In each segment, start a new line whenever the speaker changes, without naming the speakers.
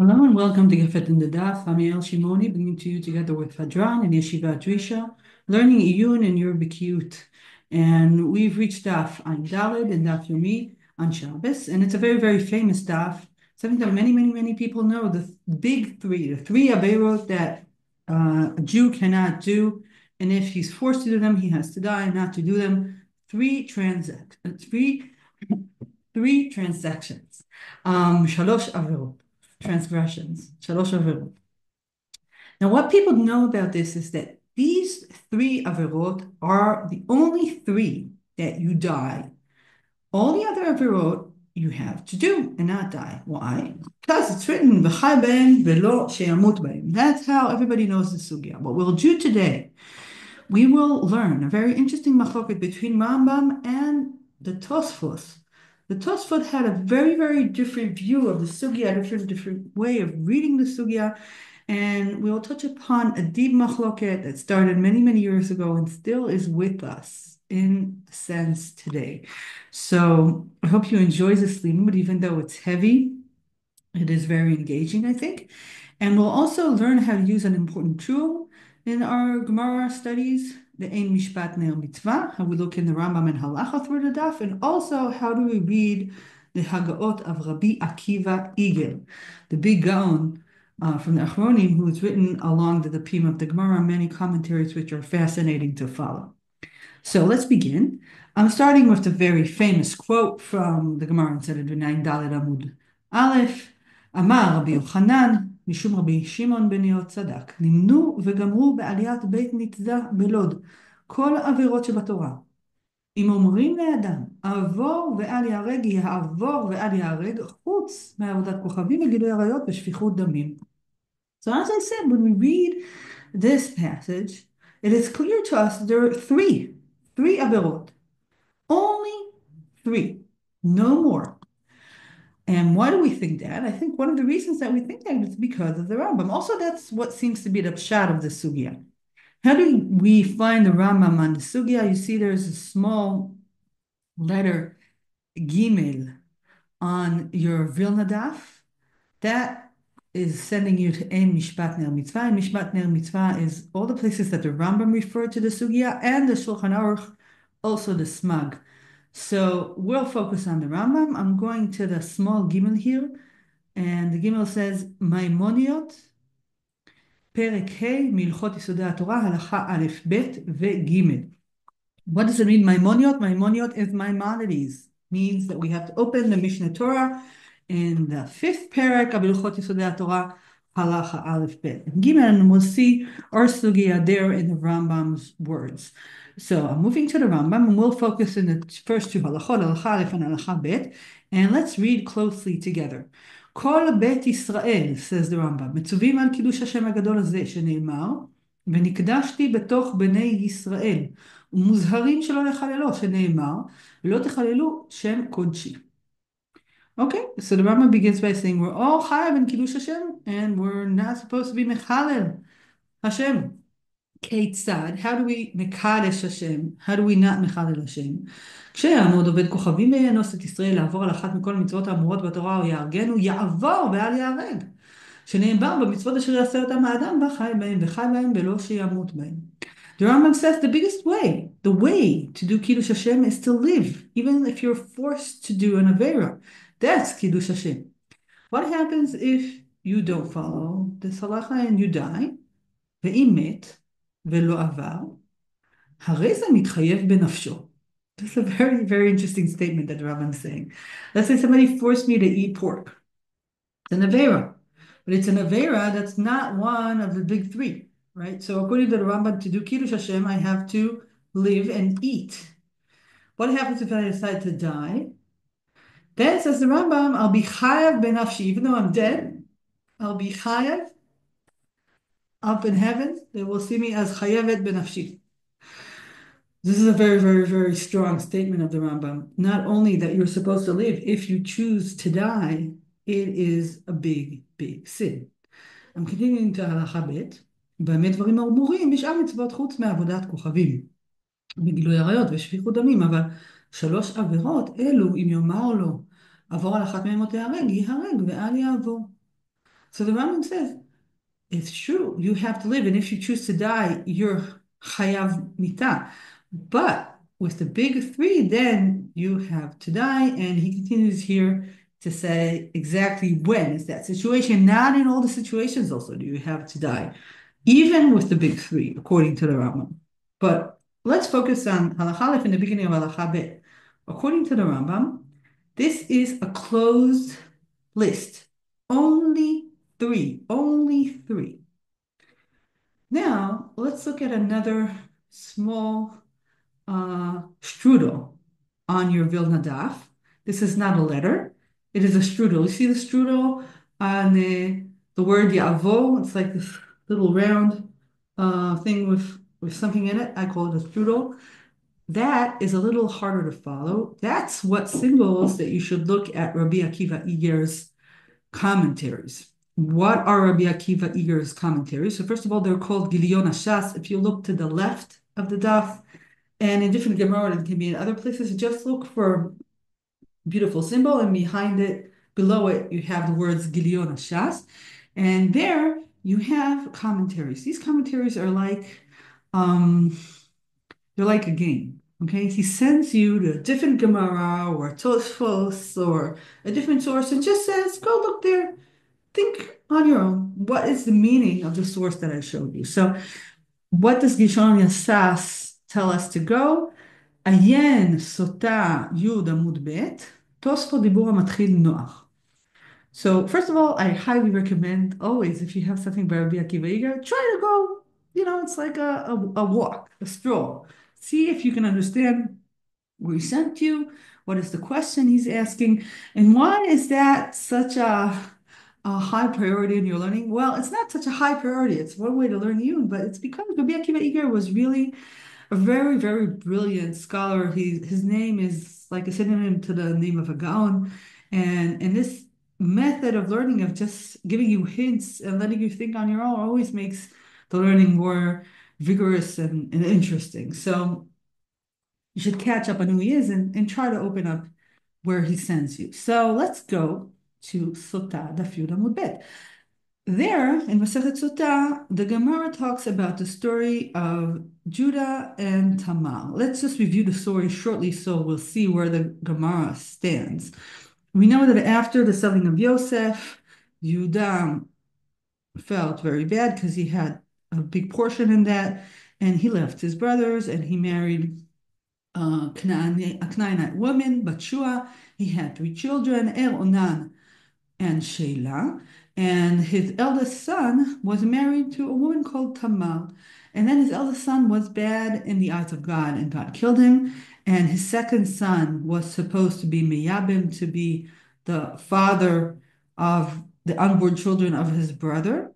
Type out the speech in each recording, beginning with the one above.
Hello and welcome to Gefet Gemara. I'm Yael Shimoni, bringing to you together with Hadran and Yeshivat Drisha, learning Iyun and your Bekiyut. And we've reached Daf Ayin Daled and Daf Yomi on Shabbos, and it's a very, very famous daf, something that many, many, many people know, the big three, the three Averot that a Jew cannot do, and if he's forced to do them, he has to die not to do them. Three transactions. Shalosh Averot. Transgressions, shalosh averot. Now, what people know about this is that these three averot are the only three that you die. All the other averot you have to do and not die. Why? Because it's written, v'chai b'hem v'lo she'yamut b'hem. That's how everybody knows the sugya. What we'll do today, we will learn a very interesting machloket between Rambam and the Tosafot. The Tosafot had a very, very different view of the sugya, a different way of reading the sugya, and we'll touch upon a deep machloket that started many, many years ago and still is with us in a sense today. So I hope you enjoy this limud, even though it's heavy. It is very engaging, I think. And we'll also learn how to use an important tool in our Gemara studies, the Ein Mishpat Neil Mitzvah, how we look in the Rambam and Halakhah through the daf, and also how do we read the Hagaot of Rabbi Akiva Eiger, the big Gaon from the Achronim, who is written along the Dapim of the Gemara, many commentaries which are fascinating to follow. So let's begin. I'm starting with the very famous quote from the Gemara in Sanhedrin Daled Amud Aleph, Amar Rabbi Yochanan, משום רבי שמעון בן יהוד צדק, נמנו וגמרו בעליית בית ניצדה בלוד כל העבירות שבתורה. אם אומרים לאדם, עבור ואל יהרג, יעבור ואל יהרג, חוץ מעבודת כוכבים וגילוי עריות ושפיכות דמים. So as I said, when we read this passage, it is clear to us that there are three עבירות. Only three, no more. And why do we think that? I think one of the reasons that we think that is because of the Rambam. Also, that's what seems to be the pshat of the sugya. How do we find the Rambam on the sugya? You see there's a small letter, Gimel, on your Vilna daf. That is sending you to Ein Mishpat Neil Mitzvah. And Mishpat Neil Mitzvah is all the places that the Rambam referred to the sugya, and the Shulchan Aruch, also the Smag. So we'll focus on the Rambam. I'm going to the small Gimel here, and the Gimel says, Maimoniot, Perek Hey, Milchot Yesodei HaTorah, Halakhah Aleph Bet Ve What does it mean, Maimoniot? Maimoniot is Maimonides. Means that we have to open the Mishnah Torah in the fifth parak of Milchot Yesodei HaTorah, Halakhah Aleph Bet. Gimel, and we'll see our sugya there in the Rambam's words. So I'm moving to the Rambam, and we'll focus in the first two halachot, Halakhah Aleph and Halakhah Bet, and let's read closely together. Kol Bet Yisrael, says the Rambam, מצווים על קידוש השם הגדול הזה, שנאמר, ונקדשתי בתוך בני ישראל, ומוזהרים שלא לחללו, שנאמר, לא תחללו שם קודשי. Okay, so the Rambam begins by saying we're all chayav in Kiddush Hashem, and we're not supposed to be mechalel Hashem. Keitzad, how do we mekadesh Hashem? How do we not mechalel Hashem? כשיעמוד עובד כוכבים וינוס את ישראל לעבור על אחת מכל המצוות האמורות בתורה או יהרגנו, יעבור ואל יהרג. שנאמר במצוות אשר יעשה אותם האדם וחי בהם ולא שימות בהם. The Rambam says the biggest way, the way to do Kiddush Hashem is to live, even if you're forced to do an Avera. That's Kiddush Hashem. What happens if you don't follow this halacha and you die? ואם מת ולא עבר, הרי זה מתחייב בנפשו. This is a very, very interesting statement that the Rambam is saying. Let's say somebody forced me to eat pork. It's an Avera. But it's an Avera that's not one of the big three, right? So according to the Rambam, to do Kiddush Hashem, I have to live and eat. What happens if I decide to die? Then, says the Rambam, I'll be chayav benafshi. Even though I'm dead, I'll be chayav up in heaven. They will see me as chayavet benafshi. This is a very, very, very strong statement of the Rambam. Not only that you're supposed to live, if you choose to die, it is a big, big sin. I'm continuing to Halakhah Bet. באמת דברים מרורים בשאר מצוות חוץ מעבודת כוכבים, בגילוי עריות ושפיכות דמים, אבל שלוש עבירות אלו, אם יאמר לו, עבור על אחת מהם או תיהרג, ייהרג ואל יעבור. So the Rambam says, it's true, you have to live, and if you choose to die, you're chayav mita. But with the big three, then you have to die. And he continues here to say exactly when is that situation. Not in all the situations also do you have to die, even with the big three, according to the Rambam. But let's focus on Halakhah Aleph in the beginning of Halakhah Bet. According to the Rambam, this is a closed list. Only three. Only three. Now, let's look at another small strudel on your Vilna daf. This is not a letter. It is a strudel. You see the strudel on the word Yavo? It's like this little round thing with something in it. I call it a strudel. That is a little harder to follow. That's what symbols that you should look at Rabbi Akiva Eiger's commentaries. What are Rabbi Akiva Eiger's commentaries? So first of all, they're called Gilion Hashas. If you look to the left of the daf, and in different Gemara, it can be in other places, just look for beautiful symbol, and behind it, below it, you have the words Gilion Hashas. And there you have commentaries. These commentaries are they're like a game. Okay, he sends you to a different Gemara or Tosafot or a different source and just says, go look there. Think on your own. What is the meaning of the source that I showed you? So, what does Gishon Yassas tell us to go? Iyun Sotah Yud Amud Bet Tosafot Dibur Matchil Noach. So, first of all, I highly recommend always, if you have something by Rabbi Akiva Eiger, try to go, it's like a walk, a stroll. See if you can understand where he sent you, what is the question he's asking, and why is that such a high priority in your learning? Well, it's not such a high priority. It's one way to learn Iyun, but it's because Rabbi Akiva Eiger was really a very, very brilliant scholar. His name is like a synonym to the name of a Gaon. And this method of learning, of just giving you hints and letting you think on your own, always makes the learning more vigorous and interesting. So you should catch up on who he is and try to open up where he sends you. So let's go to Sotah Daf Yud Amud Bet. There, in Masekhet Sotah, the Gemara talks about the story of Judah and Tamar. Let's just review the story shortly so we'll see where the Gemara stands. We know that after the selling of Yosef, Judah felt very bad because he had a big portion in that, and he left his brothers and he married a Canaanite woman, Batshua. He had three children, Onan and Sheila, and his eldest son was married to a woman called Tamar. And then his eldest son was bad in the eyes of God, and God killed him. And his second son was supposed to be Meyabim, to be the father of the unborn children of his brother.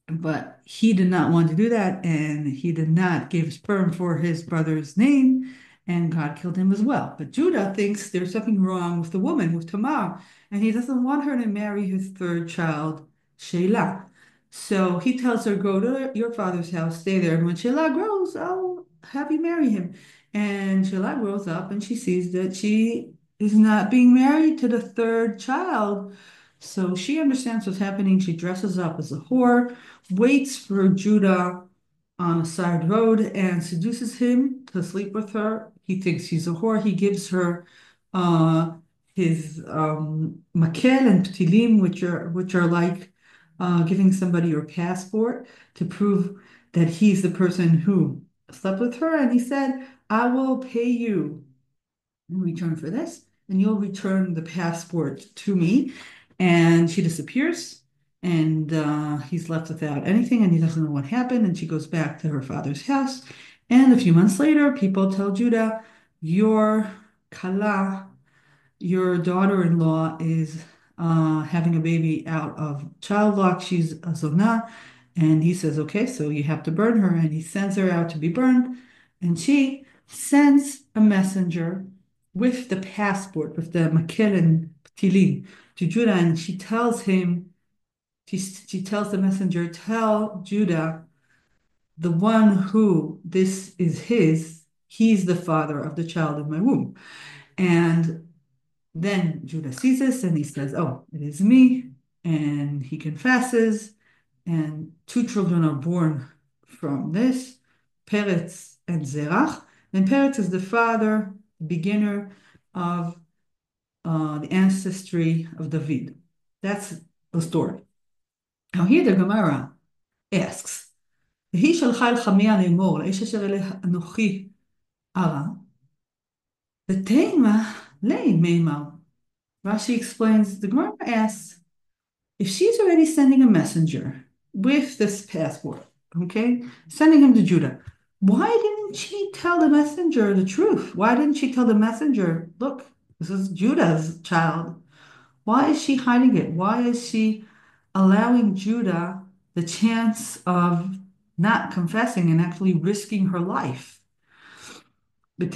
But he did not want to do that, and he did not give sperm for his brother's name, and God killed him as well. But Judah thinks there's something wrong with the woman, with Tamar, and he doesn't want her to marry his third child, Sheila. So he tells her, go to your father's house, stay there, and when Sheila grows, I'll have you marry him. And Sheila grows up, and she sees that she is not being married to the third child. So she understands what's happening. She dresses up as a whore, waits for Judah on a side road and seduces him to sleep with her. He thinks she's a whore. He gives her his makel and ptilim, which are like giving somebody your passport to prove that he's the person who slept with her. And he said, I will pay you in return for this, and you'll return the passport to me. And she disappears, and he's left without anything, and he doesn't know what happened. And she goes back to her father's house. And a few months later, people tell Judah, your Kala, your daughter-in-law, is having a baby out of child lock. She's a Zonah. And he says, okay, so you have to burn her. And he sends her out to be burned. And she sends a messenger with the passport, with the makel and ptilim, to Judah, and she tells him, she tells the messenger, tell Judah, the one who this is his, he's the father of the child in my womb. And then Judah sees this and he says, oh, it is me. and he confesses, and two children are born from this, Peretz and Zerach. And Peretz is the father, beginner of the ancestry of David. That's the story. Now here the Gemara asks, והיא שלחה אל חמיה לאמור, לאיש אשר אליה אנוכי ארע, ותימה לי מימר. Rashi explains, the Gemara asks, if she's already sending a messenger with this passport, okay, sending him to Judah, why didn't she tell the messenger the truth? Why didn't she tell the messenger, look, this is Judah's child. Why is she hiding it? Why is she allowing Judah the chance of not confessing and actually risking her life? She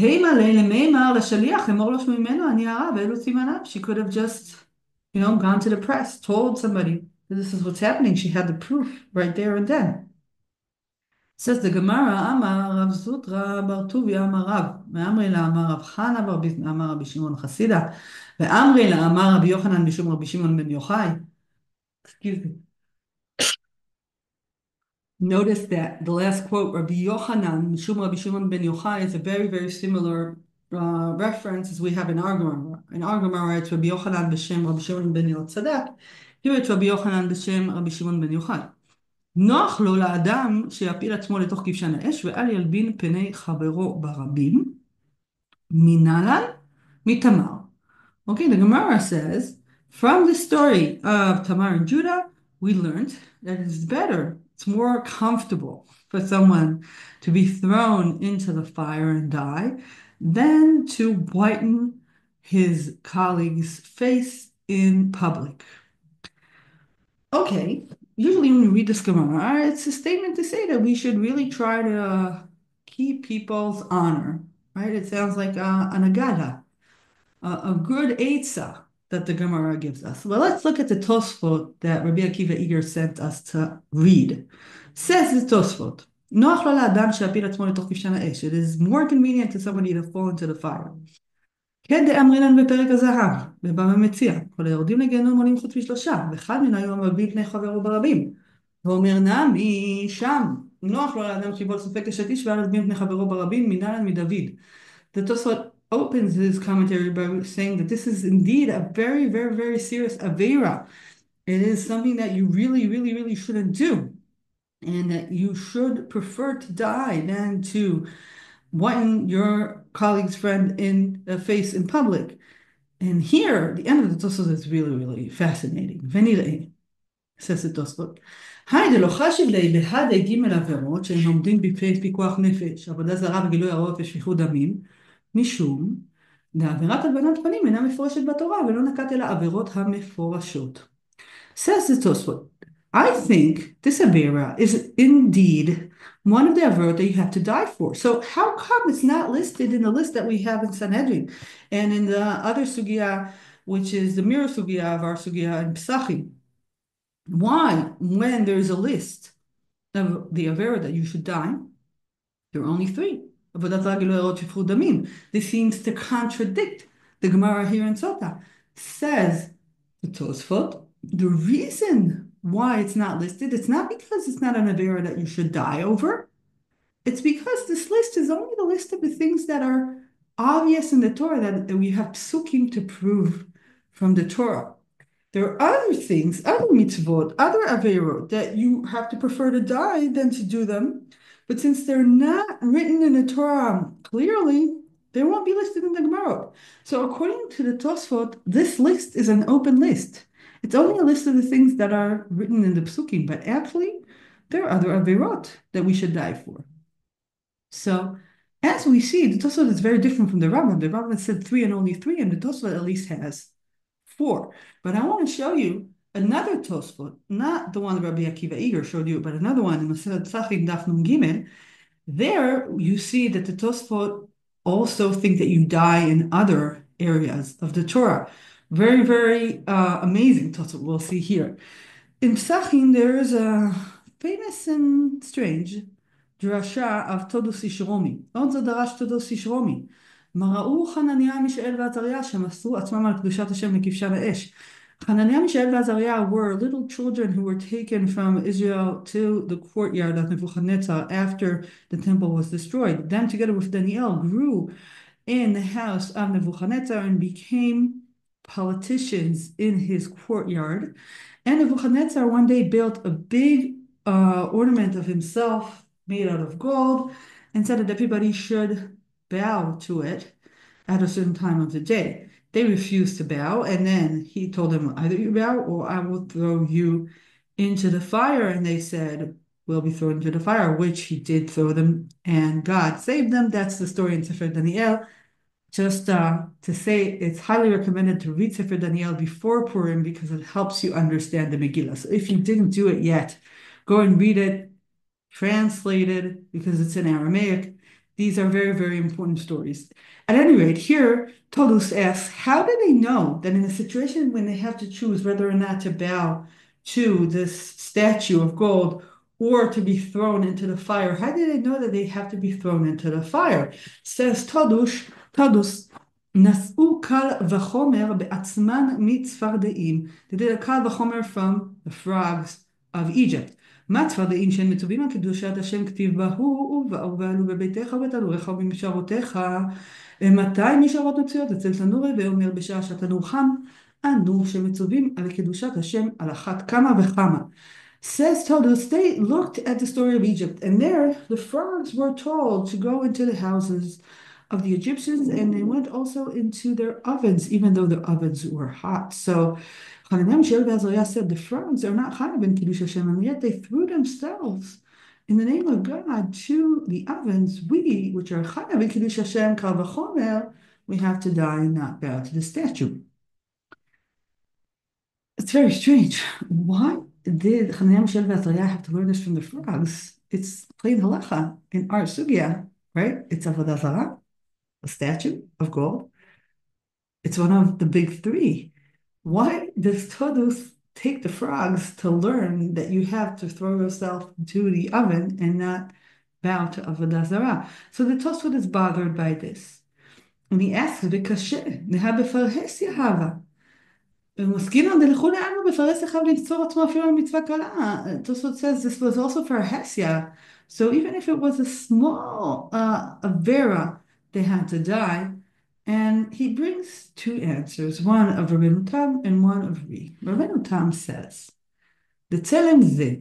could have just, gone to the press, told somebody this is what's happening. She had the proof right there and then. Says the Gemara, Amar Rav Zutra bar Tuvia Amar Rav, ve'amri la Amar Rav Chana bar Bizna Amar Rabbi Shimon Chasida, ve'amri la Amar Rabbi Yochanan b'shum Rabbi Shimon ben Yochai. Excuse me. Notice that the last quote, Rabbi Yochanan b'shum Rabbi Shimon ben Yochai, is a very, very similar reference as we have in our Gemara. In our Gemara, it's Rabbi Yochanan b'shem Rabbi Shimon ben Yotzadek. Here it's Rabbi Yochanan b'shem Rabbi Shimon ben Yochai. נוח לו לאדם שיפיל עצמו לתוך כבשן האש ואל ילבין פני חברו ברבים, מנהלן מתמר. Okay, the Gemara says, from the story of Tamar and Judah, we learned that it's better, it's more comfortable for someone to be thrown into the fire and die than to whiten his colleague's face in public. Okay, usually when we read this Gemara, it's a statement to say that we should really try to keep people's honor, right? It sounds like an agada, a good eitzah that the Gemara gives us. Well, let's look at the Tosafot that Rabbi Akiva Eiger sent us to read. Says the Tosafot, it is more convenient to somebody to fall into the fire. כן דאמרינן בפרק הזהב, ובא ומציע, כל היורדים לגיהנום עולים חוץ משלושה, ואחד מן היום מביא פני חברו ברבים. ואומר נמי שם, נוח לו לאדם שיבול ספק אשת איש ועל מביא פני חברו ברבים, מנהלן מדוד. The Tosafot opens his commentary by saying that this is indeed a very, very, very serious avera. It is something that you really, really, really shouldn't do, and that you should prefer to die than to whiten your colleague's friend in the face in public. And here, the end of the Tosafot is really, really fascinating. ונראה, says the Tosafot, היי דלא חשיב לי בהדי ג' עבירות שהם עומדים בפני פיקוח נפש, עבודה זרה וגילוי עריות ושפיכות דמים, משום דעבירת הלבנת פנים אינה מפורשת בתורה ולא נקט אלא עבירות המפורשות. Says the Tosafot, I think this avera is indeed one of the averot that you have to die for. So how come it's not listed in the list that we have in Sanhedrin and in the other sugya, which is the mirror sugya of our sugya in Pesachim? Why, when there's a list of the avera that you should die, there are only three? This seems to contradict the Gemara here in Sotah. Says the Tosafot, the reason why it's not listed, it's not because it's not an avera that you should die over. It's because this list is only the list of the things that are obvious in the Torah, that we have psukim to prove from the Torah. There are other things, other mitzvot, other averot that you have to prefer to die than to do them. But since they're not written in the Torah clearly, they won't be listed in the Gemara. So according to the Tosafot, this list is an open list. It's only a list of the things that are written in the psukim, but actually there are other averot that we should die for. So as we see, the Tosafot is very different from the Rambam. The Rambam said 3 and only 3, and the Tosafot at least has 4. But I want to show you another Tosafot, not the one that Rabbi Akiva Eiger showed you, but another one in Masekhet Sotah Daf Nun Gimel. There you see that the Tosafot also think that you die in other areas of the Torah. Very, very amazing Tosafot we'll see here. In Pesachim, there is a famous and strange drasha of Todos Ishromi. עוד זה דרש תודוס ישרומי. מה ראו חנניה, מישאל ועזריה שמסרו עצמם על קדושת השם לכבשן האש. Hananiah, Mishael, and Azariah were little children who were taken from Israel to the courtyard of Nebuchadnezzar after the temple was destroyed. Then, together with Daniel, grew in the house of Nebuchadnezzar and became politicians in his courtyard. And Nebuchadnezzar one day built a big ornament of himself made out of gold and said that everybody should bow to it at a certain time of the day. They refused to bow, and then he told them, either you bow or I will throw you into the fire. And they said, will be thrown into the fire, which he did throw them, and God saved them. That's the story in Sefer Daniel. Just to say, it's highly recommended to read Sefer Daniel before Purim because it helps you understand the Megillah. So if you didn't do it yet, go and read it, translate it because it's in Aramaic. These are very, very important stories. At any rate, here, Tolus asks, how do they know that in a situation when they have to choose whether or not to bow to this statue of gold or to be thrown into the fire, how do they know that they have to be thrown into the fire? Says Todus, נשאו קל וחומר בעצמן מצפרדעים. They did a קל וחומר from the frogs of Egypt. מה צפרדעים שהם מצווים על קדושת השם כתיב בהו ובאו ועלו בביתך ובתנוריך ובמשערותיך. מתי משערות מצויות אצל תנורי ואומר בשעה שהתנור חם אנו שמצווים על קדושת השם על אחת כמה וכמה. Says Todus, they looked at the story of Egypt, and there the frogs were told to go into the houses of the Egyptians, and they went also into their ovens, even though the ovens were hot. So Hananiah, Mishael, and Azariah said the frogs are not chayav in Kiddush Hashem, and yet they threw themselves in the name of God to the ovens. We, which are chayav in Kiddush Hashem, kal v'chomer, we have to die and not bow to the statue. It's very strange. Why did Hananiah, Mishael, and Azariah have to learn this from the frogs? It's plain halakhah in our sugya, right? It's avodah zarah, a statue of gold. It's one of the big three. Why does Todus take the frogs to learn that you have to throw yourself into the oven and not bow to avodah zarah? So the Tosafot is bothered by this. And he asks, "V'kashe, neha befarhes yahava." Tosafot says this was also for Hesya. So even if it was a small avera, they had to die. And he brings two answers, one of Rabbanit Tam and one of Ri. Rabbanit Tam says, "דצלם זה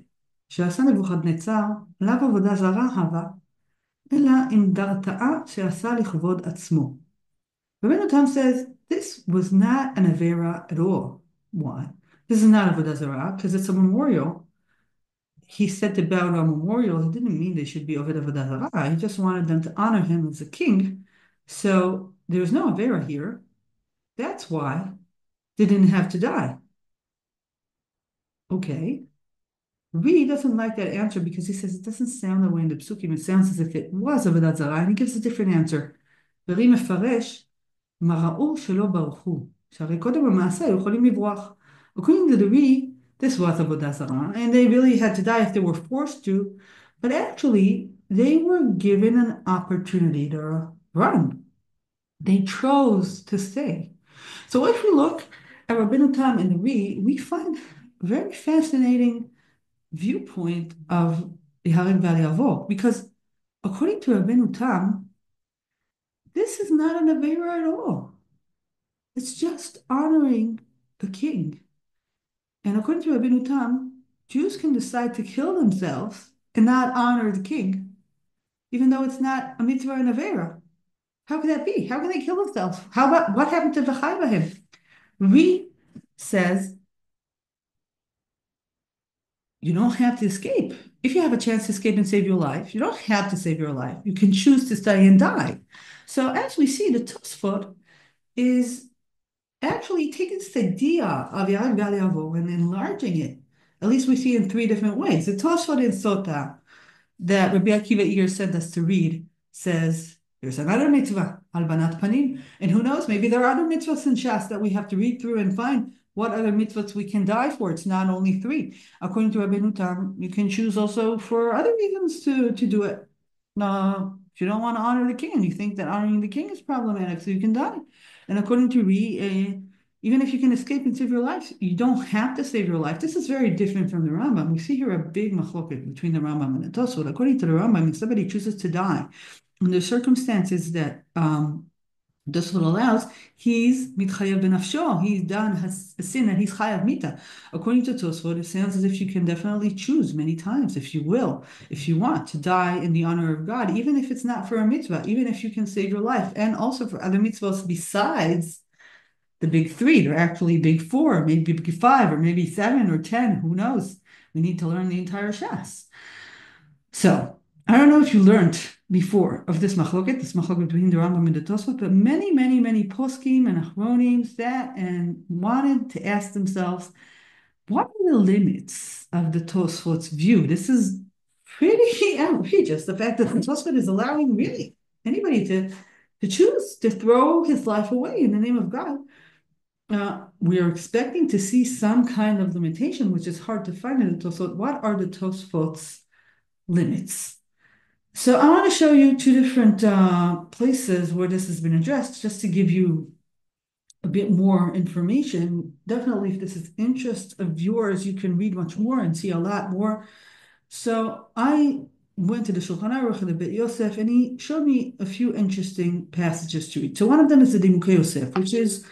שעשה נבוכדנצר, לאו עבודה זרה הווה, אלא עם דרתאה שעשה לכבוד עצמו." Rabbanit Tam says, this was not an avera at all. Why? This is not avodah zarah because it's a memorial. He said to bow to a memorial. He didn't mean they should be over avodah zarah. He just wanted them to honor him as a king. So there's no avera here. That's why they didn't have to die. Okay. Ri doesn't like that answer because he says it doesn't sound that way in the psukim. It sounds as if it was avodah zarah, and he gives a different answer. Ri mefaresh מה ראו שלא ברחו, שהרי קודם במעשה היו יכולים לברוח. According to the Ri, this was avodah zarah, and they really had to die if they were forced to, but actually they were given an opportunity to run. They chose to stay. So if we look at Rabbanit Tam and the Ri, we find a very fascinating viewpoint of Yehareg V'Yavo, because according to Rabbanit Tam, this is not an avera at all. It's just honoring the king. And according to Rabbanit Tam, Jews can decide to kill themselves and not honor the king, even though it's not a mitzvah and avera. How could that be? How can they kill themselves? How about what happened to V'chayvahim? Ri says you don't have to escape. If you have a chance to escape and save your life, you don't have to save your life. You can choose to stay and die. So as we see, the Tosafot is actually taking this idea of Yehareg V'Yavo and enlarging it. At least we see in three different ways. The Tosafot in Sotah that Rabbi Akiva Eiger sent us to read says there's another mitzvah, Halbanat Panim, and who knows, maybe there are other mitzvahs in Shas that we have to read through and find what other mitzvahs we can die for. It's not only three. According to Rabbanit Tam, you can choose also for other reasons to do it. If you don't want to honor the king, you think that honoring the king is problematic, so you can die. And according to Ri, Even if you can escape and save your life, you don't have to save your life. This is very different from the Rambam. We see here a big machloket between the Rambam and the Tosafot. According to the Rambam, if somebody chooses to die under circumstances that this what allows, he's mitchayav benafsho. He's done a sin and he's chayav mita. According to Tosafot, it sounds as if you can definitely choose many times, if you will, if you want to die in the honor of God, even if it's not for a mitzvah, even if you can save your life, and also for other mitzvahs besides the big three. They're actually big four, maybe big five, or maybe 7 or 10. Who knows? We need to learn the entire Shas. So I don't know if you learned before of this machloket between the Rambam and the Tosafot, but many poskim and achronim sat and wanted to ask themselves, what are the limits of the Tosafot's view? This is pretty outrageous. The fact that the Tosafot is allowing really anybody to choose to throw his life away in the name of God. We are expecting to see some kind of limitation, which is hard to find in the Tosafot. What are the Tosafot's limits? So I want to show you 2 different places where this has been addressed, just to give you a bit more information. Definitely, if this is interest of yours, you can read much more and see a lot more. So I went to the Shulchan Aruch and the Bet Yosef, and he showed me a few interesting passages to read. So one of them is the Dimukei Yosef, which is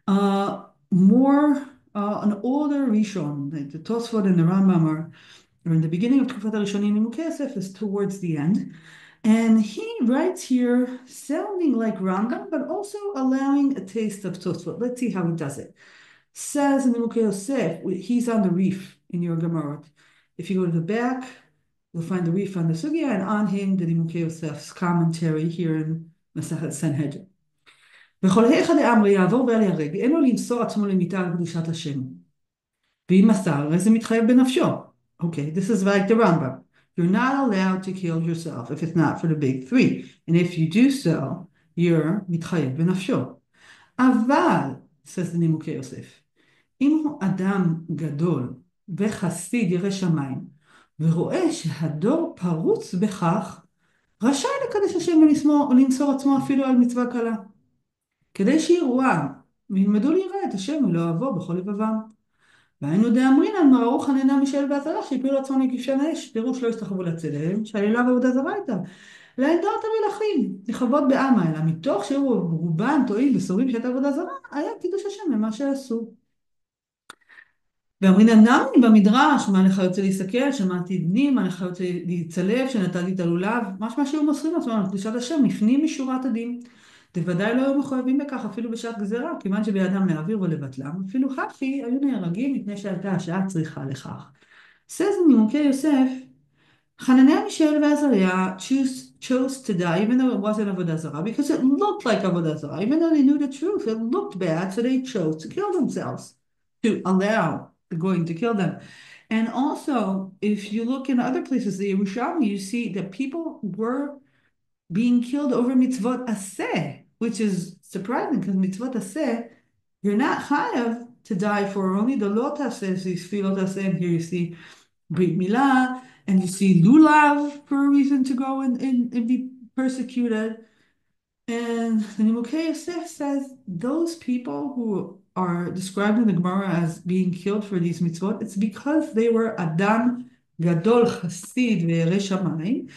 more an older Rishon. Like the Tosafot and the Rambam are in the beginning of Tkufatat Rishonim. Dimukei Yosef is towards the end. And he writes here, sounding like Rambam, but also allowing a taste of Tosafot. Let's see how he does it. Says in Dimukei Yosef, he's on the reef in your Gemara. If you go to the back, you'll find the reef on the sugya, and on him, the Dimukei Yosef's commentary here in Masekhet Sanhedrin. וכל אחד העם יעבור ואל יהרג, אין לו למסור עצמו למיתה על קדושת השם. ואם מסר, הרי זה מתחייב בנפשו. Okay, this is like the Rambam. You're not allowed to kill yourself if it's not for the big 3. And if you do so, you're מתחייב בנפשו. אבל, says the נימוקי יוסף, אם הוא אדם גדול וחסיד ירא שמיים, ורואה שהדור פרוץ בכך, רשאי לקדש השם ולמסור עצמו אפילו על מצווה קלה. כדי שיראו וילמדו ליראה את השם ולאוהבו בכל לבבם. והיינו דאמרינן מר ארוך חננה מישאל בעזרה שהפילו עצמו לכבשן האש, פירוש לא יסתחוו לצלם, שעלילה ועבודה זרה איתה. להנדרת מלכים, לכבוד בעמה, אלא מתוך שהיו רובם טועים וסורים שאת עבודה זרה, היה קידוש השם למה שעשו. ואמרינן נמי במדרש, מה לך יוצא להסתכל, שמעתי דנים, מה לך יוצא להצלב, שנתתי את הלולב, משמע שהיו מוסרים עצמם על קדושת השם, לפנים משורת הדין. ודאי לא היו מחויבים בכך אפילו בשעת גזירה, כיוון שבידם להעביר ולבטלם, אפילו חכי היו נהרגים מפני שהייתה השעה צריכה לכך. Says in נימוקי יוסף, Hananiah, Mishael, and Azariah chose to die, even though it wasn't Avodah Zarah, because it looked like Avodah Zarah, even though they knew the truth, it looked bad, so they chose to kill themselves, to allow the going to kill them. And also, if you look in other places, the Yerushalmi, you see that people were being killed over mitzvot aseh, which is surprising because mitzvot aseh, you're not chayav to die for, only the lot aseh, so you see lot aseh, and here you see brit milah, and you see lulav for a reason to go and be persecuted. And the Nimukei Yosef says those people who are described in the Gemara as being killed for these mitzvot, it's because they were Adam Gadol Chasid ve'Yerei Shamayim,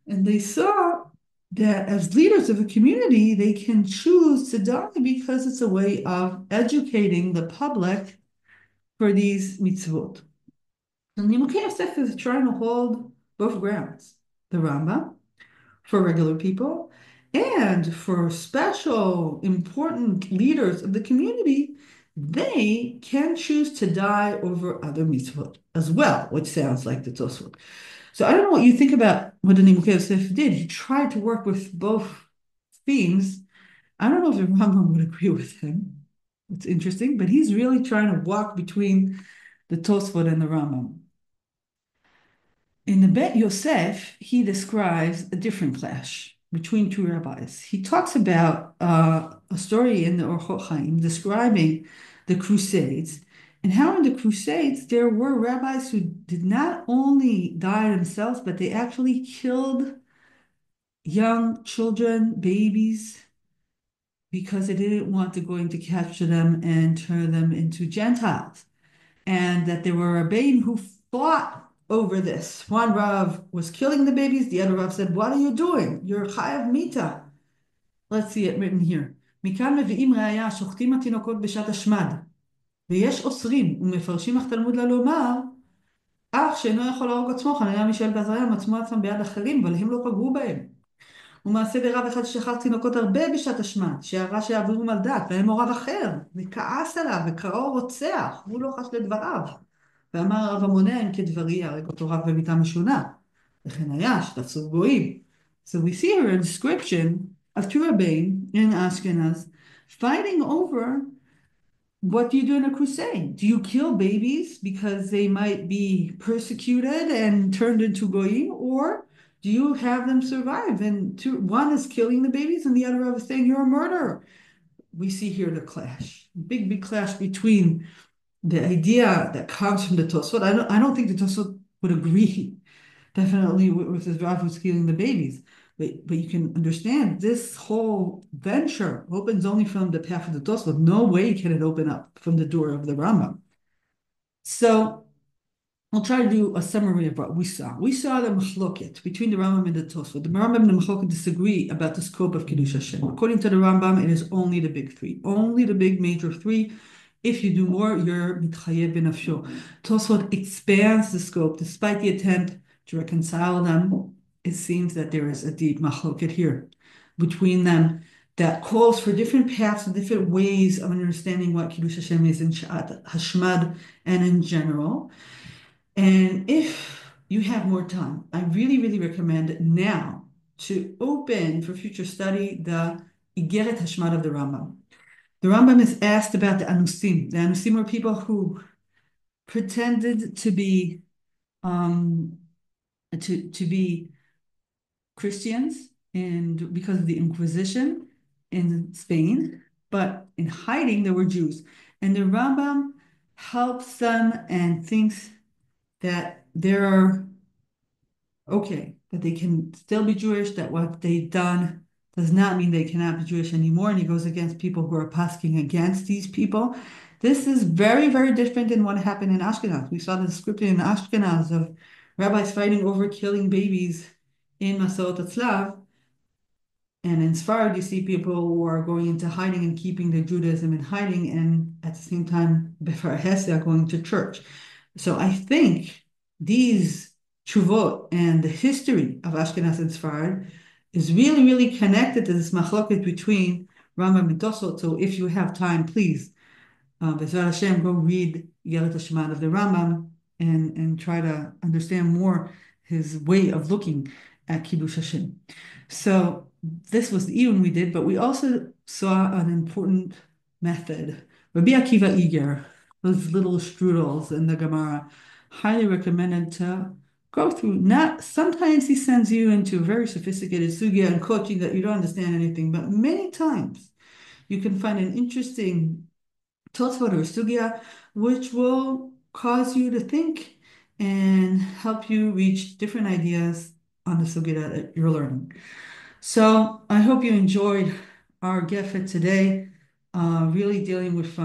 and they saw that as leaders of a community, they can choose to die because it's a way of educating the public for these mitzvot. So Nimukei Yosef is trying to hold both grounds. The Rambam, for regular people, and for special, important leaders of the community, they can choose to die over other mitzvot as well, which sounds like the Tosafot. So I don't know what you think about what the Nimukei Yosef did. He tried to work with both themes. I don't know if the Rambam would agree with him. It's interesting, but he's really trying to walk between the Tosafot and the Rambam. In the Bet Yosef, he describes a different clash between 2 rabbis. He talks about a story in the Orchot Chaim describing the Crusades, and how in the Crusades there were rabbis who did not only die themselves, but they actually killed young children, babies, because they didn't want to go in to capture them and turn them into Gentiles. And that there were Rabbanim who fought over this. One Rav was killing the babies. The other Rav said, what are you doing? You're chayav mita. Let's see it written here. מכאן מביאים ראיה, שוחטים התינוקות בשעת השמד. ויש אוסרים ומפרשים אך תלמוד לה לומר, אך שאינו יכול להרוג עצמו, חנניה מישאל ועזריה מצאו עצמם ביד אחרים, אבל הם לא פגעו בהם. ומעשה ברב אחד ששחט תינוקות הרבה בשעת השמד, שהרע שיעבירו על דת, והם רב אחר, וכעס עליו, וקראו רוצח, הוא לא חש לדבריו. ואמר הרב המונע, אם כדברי, הרג אותו רב במיתה משונה. וכן היה, שתפסו גויים. So we see here a description of two Rabbanim in Ashkenaz fighting over what do you do in a crusade? Do you kill babies because they might be persecuted and turned into goyim, or do you have them survive? And one is killing the babies, and the other is saying you're a murderer. We see here the clash, big clash between the idea that comes from the Tosafot. I don't think the Tosafot would agree, definitely, with this Rav who's killing the babies. But you can understand this whole venture opens only from the path of the Tosafot. No way can it open up from the door of the Rambam. So I'll try to do a summary of what we saw. We saw the machloket between the Rambam and the Tosafot. The Rambam and the machloket disagree about the scope of Kiddush Hashem. According to the Rambam, it is only the big three, only the big major three. If you do more, you're mitchayev b'nafsho. Tosafot expands the scope despite the attempt to reconcile them. It seems that there is a deep machloket here between them that calls for different paths and different ways of understanding what Kiddush Hashem is in Sha'at Hashmad and in general. And if you have more time, I really recommend now to open for future study the Igeret Hashmad of the Rambam. The Rambam is asked about the Anusim. The Anusim were people who pretended to be Christians, and because of the Inquisition in Spain, but in hiding there were Jews. And the Rambam helps them and thinks that they're okay, that they can still be Jewish, that what they've done does not mean they cannot be Jewish anymore, and he goes against people who are pasking against these people. This is very different than what happened in Ashkenaz. We saw the description in Ashkenaz of rabbis fighting over killing babies in Masekhet Sotah, and in Sfarad you see people who are going into hiding and keeping their Judaism in hiding, and at the same time Befer Hesed are going to church. So I think these tshuvot and the history of Ashkenaz and Sfarad is really connected to this machloket between Rambam and Tosafot. So if you have time, please, B'ezrat Hashem, go read Igeret Hashmad of the Rambam and try to understand more his way of looking at Kiddush Hashem. So this was the Iyun we did, but we also saw an important method. Rabbi Akiva Eiger, those little strudels in the Gemara, highly recommended to go through. Sometimes he sends you into very sophisticated sugya and coaching that you don't understand anything, but many times you can find an interesting Tosafot or sugya which will cause you to think and help you reach different ideas on the sugya that you're learning. So I hope you enjoyed our Gefet today, really dealing with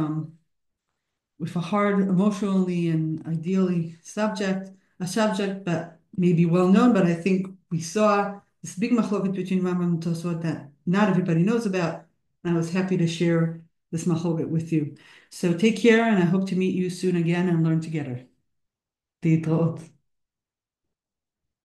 a hard, emotionally and ideally a subject that may be well known, but I think we saw this big machloket between Rambam and Tosafot that not everybody knows about, and I was happy to share this machloket with you. So take care, and I hope to meet you soon again and learn together. להתראות.